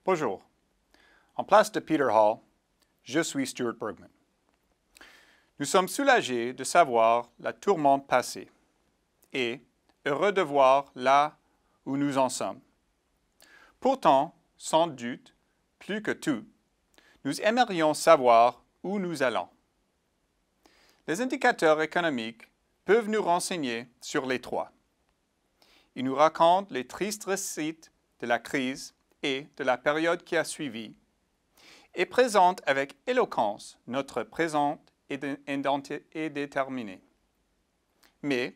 Bonjour. En place de Peter Hall, je suis Stuart Bergman. Nous sommes soulagés de savoir la tourmente passée et heureux de voir là où nous en sommes. Pourtant, sans doute, plus que tout, nous aimerions savoir où nous allons. Les indicateurs économiques peuvent nous renseigner sur les trois. Ils nous racontent les tristes récits de la crise et de la période qui a suivi et présentent avec éloquence notre présent et déterminé. Mais,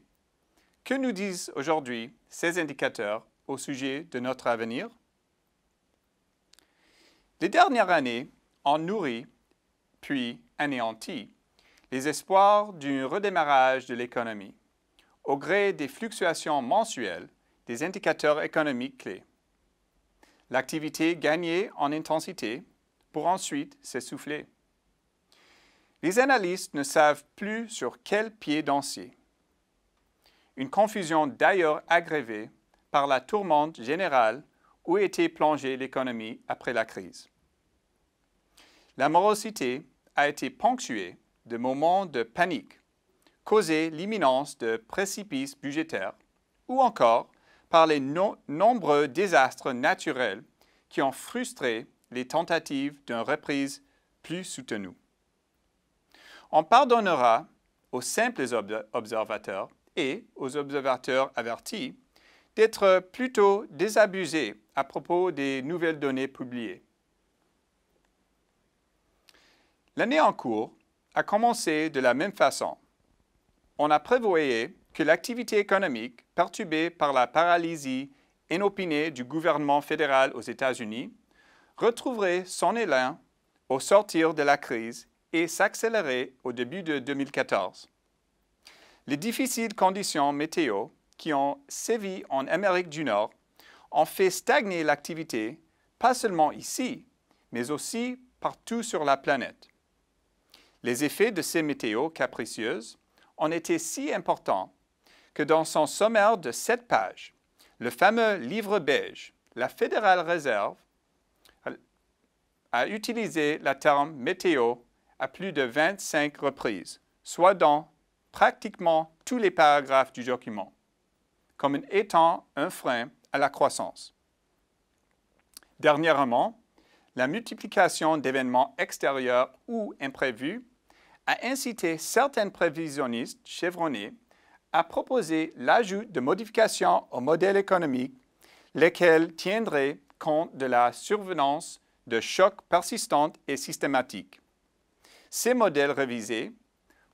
que nous disent aujourd'hui ces indicateurs au sujet de notre avenir? Les dernières années ont nourri, puis anéanti, les espoirs d'un redémarrage de l'économie, au gré des fluctuations mensuelles des indicateurs économiques clés. L'activité gagnait en intensité pour ensuite s'essouffler. Les analystes ne savent plus sur quel pied danser. Une confusion d'ailleurs aggravée par la tourmente générale où était plongée l'économie après la crise. La morosité a été ponctuée de moments de panique, causés l'imminence de précipices budgétaires, ou encore par les nombreux désastres naturels qui ont frustré les tentatives d'une reprise plus soutenue. On pardonnera aux simples observateurs et aux observateurs avertis d'être plutôt désabusés à propos des nouvelles données publiées. L'année en cours a commencé de la même façon. On a prévoyé que l'activité économique, perturbée par la paralysie inopinée du gouvernement fédéral aux États-Unis, retrouverait son élan au sortir de la crise et s'accélérer au début de 2014. Les difficiles conditions météo qui ont sévi en Amérique du Nord ont fait stagner l'activité, pas seulement ici, mais aussi partout sur la planète. Les effets de ces météos capricieuses ont été si importants que dans son sommaire de 7 pages, le fameux livre beige, la Federal Reserve a utilisé le terme météo à plus de 25 reprises, soit dans pratiquement tous les paragraphes du document, comme étant un frein à la croissance. Dernièrement, la multiplication d'événements extérieurs ou imprévus a incité certains prévisionnistes chevronnés à proposer l'ajout de modifications au modèle économique, lesquelles tiendraient compte de la survenance de chocs persistants et systématiques. Ces modèles révisés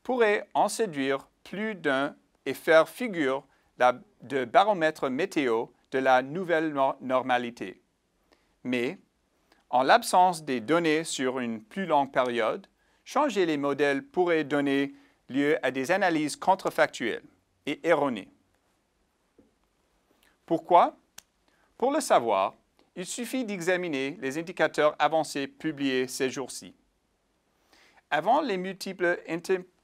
pourraient en séduire plus d'un et faire figure de baromètre météo de la nouvelle normalité. Mais, en l'absence des données sur une plus longue période, changer les modèles pourrait donner lieu à des analyses contrefactuelles et erronées. Pourquoi? Pour le savoir, il suffit d'examiner les indicateurs avancés publiés ces jours-ci. Avant les multiples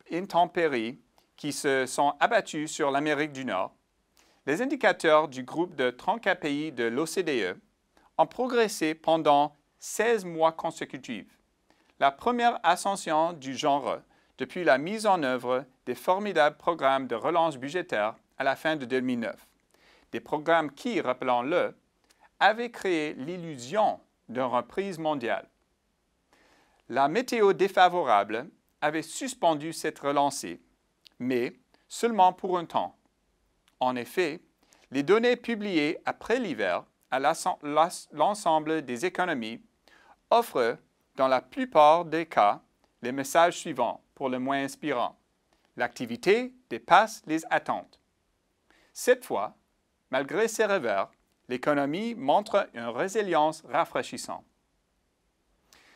intempéries qui se sont abattues sur l'Amérique du Nord, les indicateurs du groupe de 34 pays de l'OCDE ont progressé pendant 16 mois consécutifs, la première ascension du genre depuis la mise en œuvre des formidables programmes de relance budgétaire à la fin de 2009. Des programmes qui, rappelons-le, avaient créé l'illusion d'une reprise mondiale. La météo défavorable avait suspendu cette relancée, mais seulement pour un temps. En effet, les données publiées après l'hiver à l'ensemble des économies offrent, dans la plupart des cas, les messages suivants pour le moins inspirants. L'activité dépasse les attentes. Cette fois, malgré ces revers, l'économie montre une résilience rafraîchissante.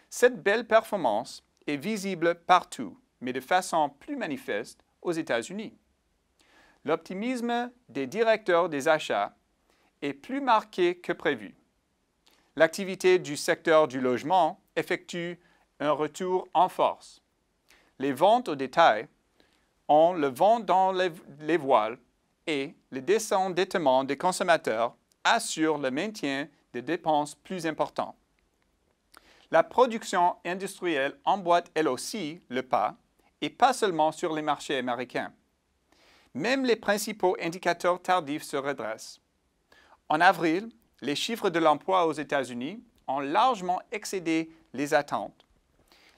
Cette belle performance est visible partout, mais de façon plus manifeste aux États-Unis. L'optimisme des directeurs des achats est plus marqué que prévu. L'activité du secteur du logement effectue un retour en force. Les ventes au détail ont le vent dans les voiles et le désendettement des consommateurs assure le maintien des dépenses plus importantes. La production industrielle emboîte elle aussi le pas, et pas seulement sur les marchés américains. Même les principaux indicateurs tardifs se redressent. En avril, les chiffres de l'emploi aux États-Unis ont largement excédé les attentes.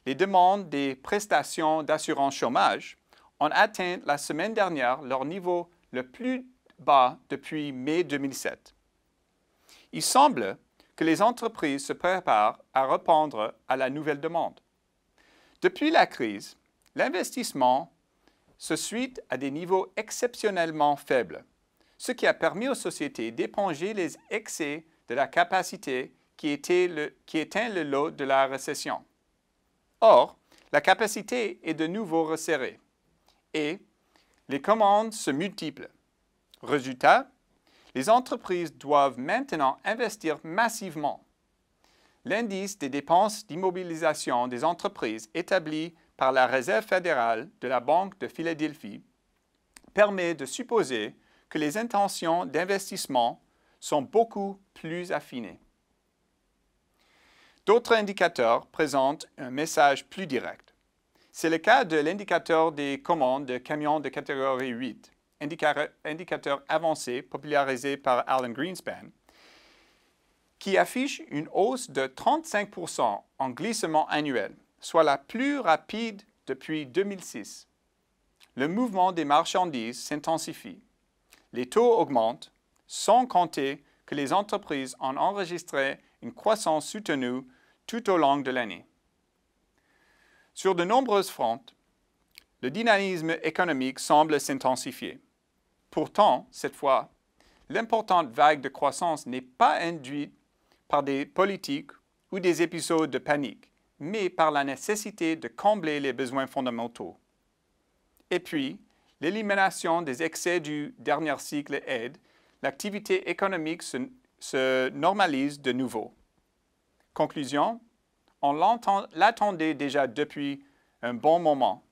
Les demandes des prestations d'assurance chômage ont atteint la semaine dernière leur niveau le plus bas depuis mai 2007. Il semble que les entreprises se préparent à répondre à la nouvelle demande. Depuis la crise, l'investissement se suit à des niveaux exceptionnellement faibles, ce qui a permis aux sociétés d'éponger les excès de la capacité qui éteint le lot de la récession. Or, la capacité est de nouveau resserrée et les commandes se multiplient. Résultat, les entreprises doivent maintenant investir massivement. L'indice des dépenses d'immobilisation des entreprises établi par la Réserve fédérale de la Banque de Philadelphie permet de supposer que les intentions d'investissement sont beaucoup plus affinées. D'autres indicateurs présentent un message plus direct. C'est le cas de l'indicateur des commandes de camions de catégorie 8, indicateur avancé popularisé par Alan Greenspan, qui affiche une hausse de 35% en glissement annuel, soit la plus rapide depuis 2006. Le mouvement des marchandises s'intensifie. Les taux augmentent, sans compter que les entreprises ont enregistré une croissance soutenue tout au long de l'année. Sur de nombreuses fronts, le dynamisme économique semble s'intensifier. Pourtant, cette fois, l'importante vague de croissance n'est pas induite par des politiques ou des épisodes de panique, mais par la nécessité de combler les besoins fondamentaux. Et puis, l'élimination des excès du dernier cycle aide, l'activité économique se normalise de nouveau. Conclusion, on l'attendait déjà depuis un bon moment,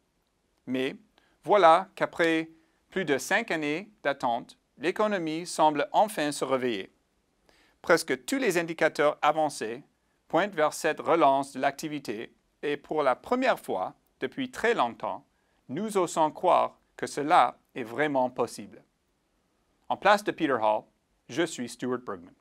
mais voilà qu'après plus de 5 années d'attente, l'économie semble enfin se réveiller. Presque tous les indicateurs avancés pointent vers cette relance de l'activité et pour la première fois depuis très longtemps, nous osons croire que cela est vraiment possible. En place de Peter Hall, je suis Stuart Bergman.